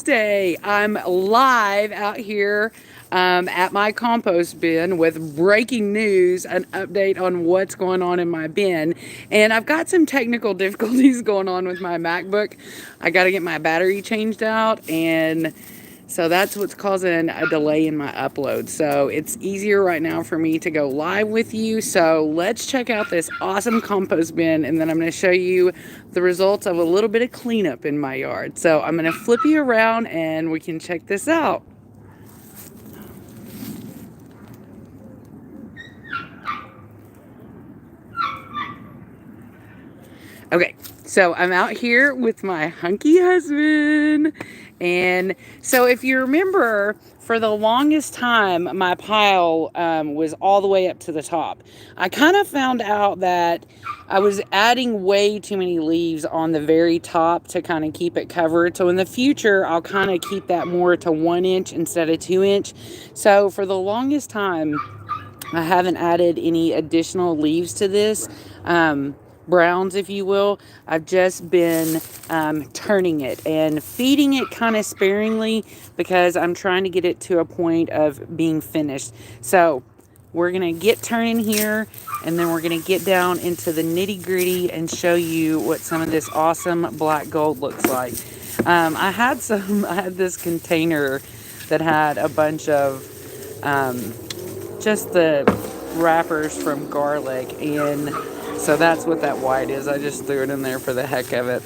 Tuesday. I'm live out here at my compost bin with breaking news, an update on what's going on in my bin. And I've got some technical difficulties going on with my MacBook. I got to get my battery changed out, and so that's what's causing a delay in my upload. So it's easier right now for me to go live with you. So let's check out this awesome compost bin, and then I'm going to show you the results of a little bit of cleanup in my yard. So I'm going to flip you around and we can check this out. Okay, so I'm out here with my hunky husband. And so if you remember, for the longest time, my pile was all the way up to the top. I kind of found out that I was adding way too many leaves on the very top to kind of keep it covered. So in the future, I'll kind of keep that more to 1 inch instead of 2 inch. So for the longest time, I haven't added any additional leaves to this. Browns, if you will. I've just been turning it and feeding it kind of sparingly because I'm trying to get it to a point of being finished. So we're going to get turning here, and then we're going to get down into the nitty gritty and show you what some of this awesome black gold looks like. I had this container that had a bunch of just the wrappers from garlic, and so that's what that white is. I just threw it in there for the heck of it.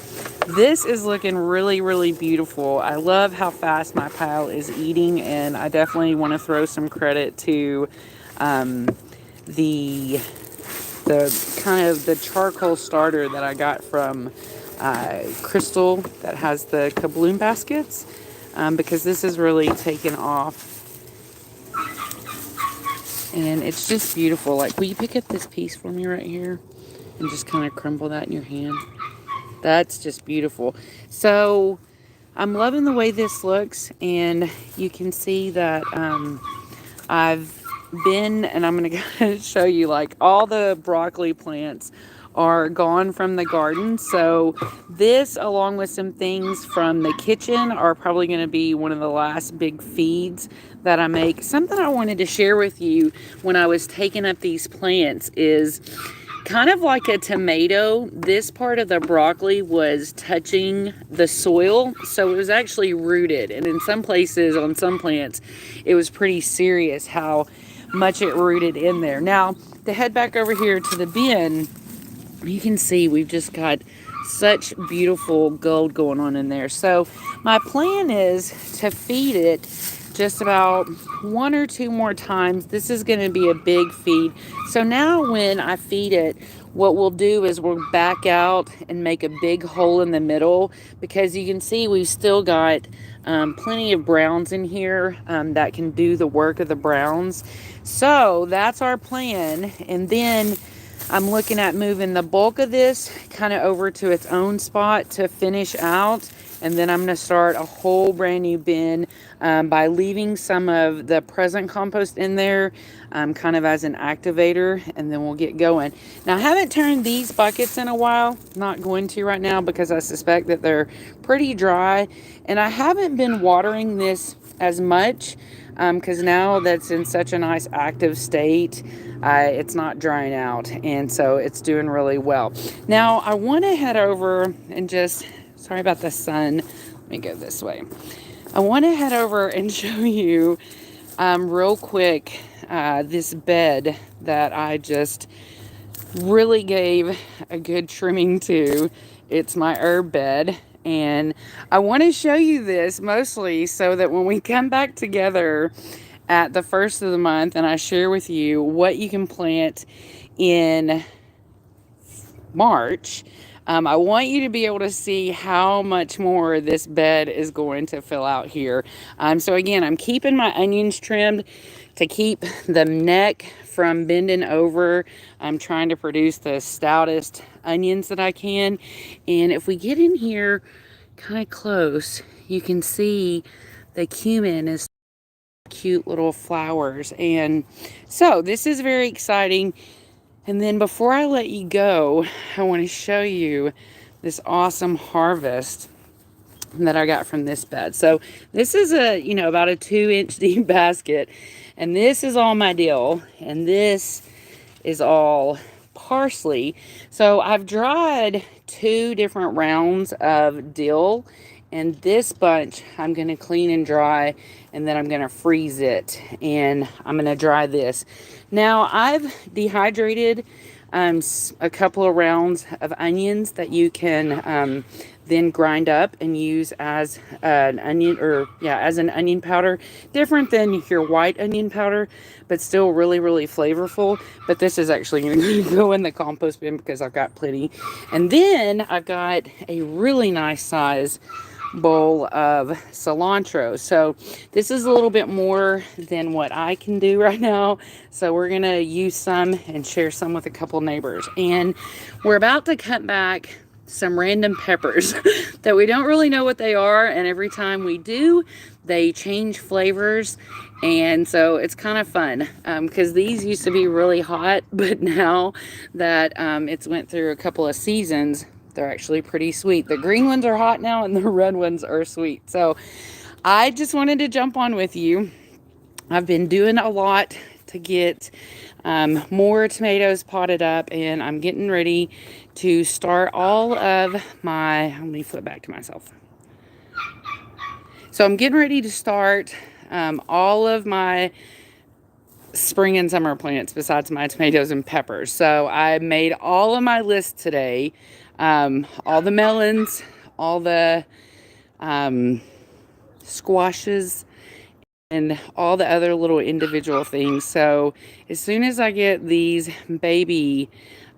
This is looking really, really beautiful. I love how fast my pile is eating, and I definitely want to throw some credit to the kind of the charcoal starter that I got from Crystal that has the kabloom baskets, because this is really taken off. And it's just beautiful. Like, will you pick up this piece for me right here and just kind of crumble that in your hand? That's just beautiful. So I'm loving the way this looks, and you can see that I've been, and I'm going to show you, like, all the broccoli plants are gone from the garden. So this, along with some things from the kitchen, are probably going to be one of the last big feeds that I make. Something I wanted to share with you when I was taking up these plants is kind of like a tomato. This part of the broccoli was touching the soil, so it was actually rooted. And in some places, on some plants, it was pretty serious how much it rooted in there. Now, to head back over here to the bin, you can see we've just got such beautiful gold going on in there. So my plan is to feed it just about 1 or 2 more times. This is going to be a big feed. So now when I feed it, what we'll do is we'll back out and make a big hole in the middle, because you can see we've still got plenty of browns in here that can do the work of the browns. So that's our plan. And then I'm looking at moving the bulk of this kind of over to its own spot to finish out. And then I'm going to start a whole brand new bin by leaving some of the present compost in there kind of as an activator, and then we'll get going. Now, I haven't turned these buckets in a while. Not going to right now because I suspect that they're pretty dry. And I haven't been watering this as much because now that's in such a nice active state, it's not drying out, and so it's doing really well. Now, I want to head over and just, sorry about the sun, let me go this way. I want to head over and show you real quick this bed that I just really gave a good trimming to. It's my herb bed. And I want to show you this mostly so that when we come back together at the first of the month and I share with you what you can plant in March, I want you to be able to see how much more this bed is going to fill out here. So again, I'm keeping my onions trimmed to keep the neck from bending over. I'm trying to produce the stoutest onions that I can. And if we get in here kind of close, you can see the cumin is cute little flowers. And so this is very exciting. And then before I let you go, I want to show you this awesome harvest that I got from this bed. So this is a, about a 2-inch deep basket. And this is all my dill. And this is all parsley. So I've dried 2 different rounds of dill. And this bunch I'm going to clean and dry. And then I'm going to freeze it. And I'm going to dry this. Now I've dehydrated a couple of rounds of onions that you can then grind up and use as an onion, or as an onion powder. Different than your white onion powder, but still really, really flavorful. But this is actually going to go in the compost bin because I've got plenty. And then I've got a really nice size bowl of cilantro. So this is a little bit more than what I can do right now. So we're going to use some and share some with a couple neighbors. And we're about to cut back some random peppers that we don't really know what they are. And every time we do, they change flavors. And so it's kind of fun because these used to be really hot, but now that it's went through a couple of seasons, they're actually pretty sweet. The green ones are hot now and the red ones are sweet. So I just wanted to jump on with you. I've been doing a lot to get more tomatoes potted up, and I'm getting ready to start all of my, let me flip back to myself. So I'm getting ready to start all of my spring and summer plants besides my tomatoes and peppers. So I made all of my lists today. All the melons, all the squashes, and all the other little individual things. So as soon as I get these baby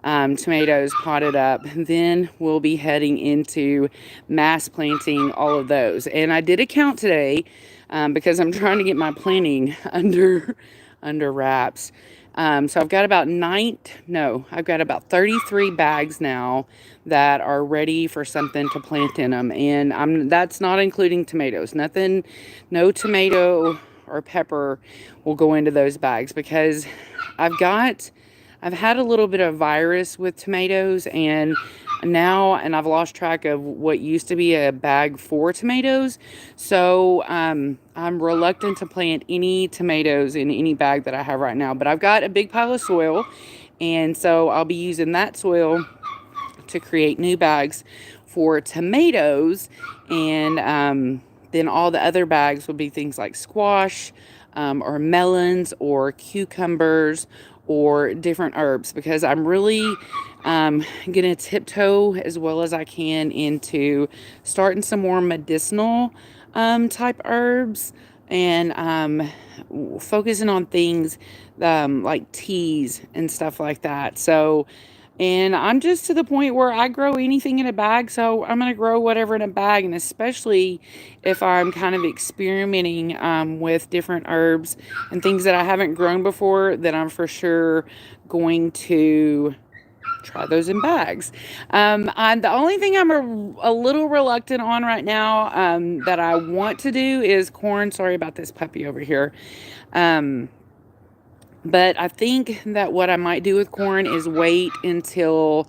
tomatoes potted up, then we'll be heading into mass planting all of those. And I did a count today because I'm trying to get my planting under wraps. So I've got about I've got about 33 bags now that are ready for something to plant in them. And that's not including tomatoes. No tomato or pepper will go into those bags because I've had a little bit of virus with tomatoes, and I've lost track of what used to be a bag for tomatoes. So I'm reluctant to plant any tomatoes in any bag that I have right now. But I've got a big pile of soil, and so I'll be using that soil to create new bags for tomatoes. And then all the other bags will be things like squash, or melons, or cucumbers, or different herbs, because I'm really gonna tiptoe as well as I can into starting some more medicinal type herbs, and focusing on things like teas and stuff like that. So, and I'm just to the point where I grow anything in a bag, so I'm going to grow whatever in a bag. And especially if I'm kind of experimenting with different herbs and things that I haven't grown before, then I'm for sure going to try those in bags. The only thing I'm a little reluctant on right now that I want to do is corn. Sorry about this puppy over here. But I think that what I might do with corn is wait until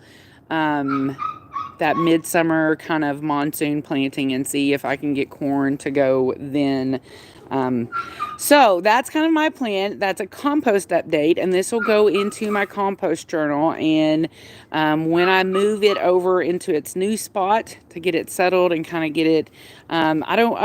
that midsummer kind of monsoon planting and see if I can get corn to go then. So that's kind of my plan. That's a compost update, and this will go into my compost journal. And when I move it over into its new spot to get it settled and kind of get it, I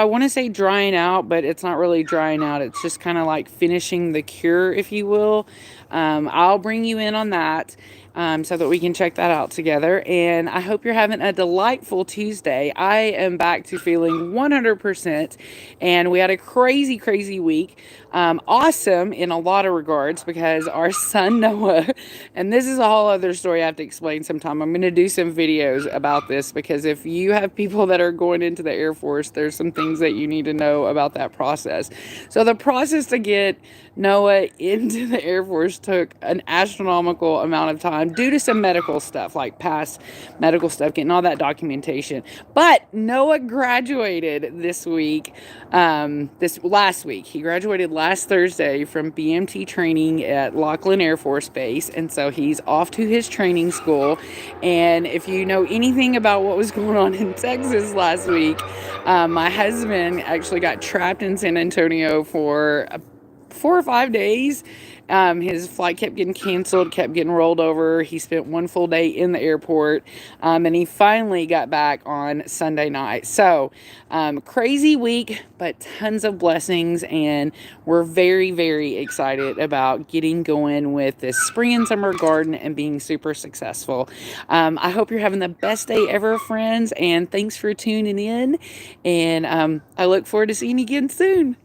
want to say drying out, but it's not really drying out. It's just kind of like finishing the cure, if you will. I'll bring you in on that. So that we can check that out together. And I hope you're having a delightful Tuesday. I am back to feeling 100%. And we had a crazy, crazy week. Awesome in a lot of regards, because our son Noah, and this is a whole other story I have to explain sometime. I'm going to do some videos about this, because if you have people that are going into the Air Force, there's some things that you need to know about that process. So the process to get Noah into the Air Force took an astronomical amount of time due to some medical stuff, like past medical stuff, getting all that documentation. But Noah graduated this last week. He graduated last Thursday from BMT training at Laughlin Air Force Base, and so he's off to his training school. And if you know anything about what was going on in Texas last week, my husband actually got trapped in San Antonio for 4 or 5 days. His flight kept getting canceled, kept getting rolled over. He spent one full day in the airport, and he finally got back on Sunday night. So, crazy week, but tons of blessings, and we're very, very excited about getting going with this spring and summer garden and being super successful. I hope you're having the best day ever, friends, and thanks for tuning in, and I look forward to seeing you again soon.